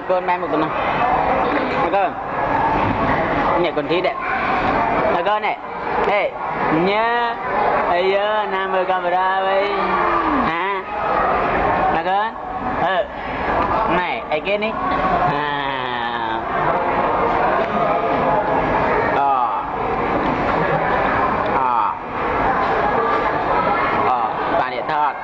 cơn mai một tuần nào cơ nhẹ còn tí đấy cơ này ê nhớ bây giờ nam ơi camera vậy hả cơ này ai kia đi bạn điện thoại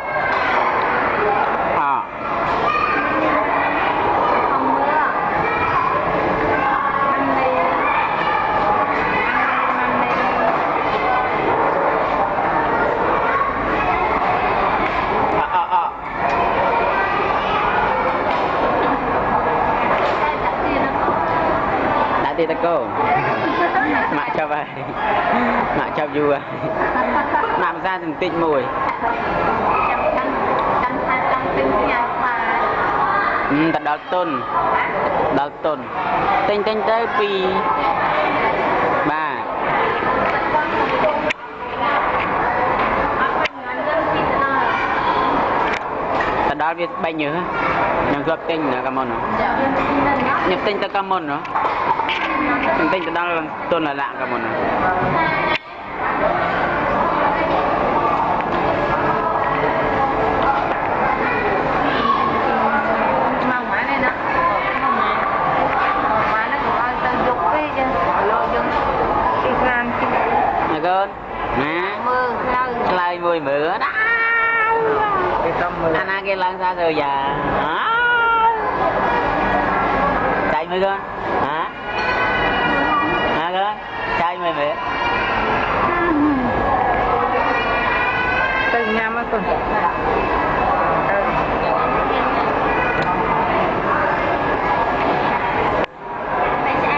đi ta cô mạ cho vậy mạ cho vui làm ra từng tinh mùi ta đợt tuần tinh tới pi ba ta đợt biết bay nhớ nhưng gặp tinh là cảm ơn nhập tinh ta cảm ơn nữa tinh ta đang tuần là lạ cảm ơn con lại mười mưa đó anh cái lần xa rồi giờ chạy mười con hả con chạy mười mưa từ nhà mà con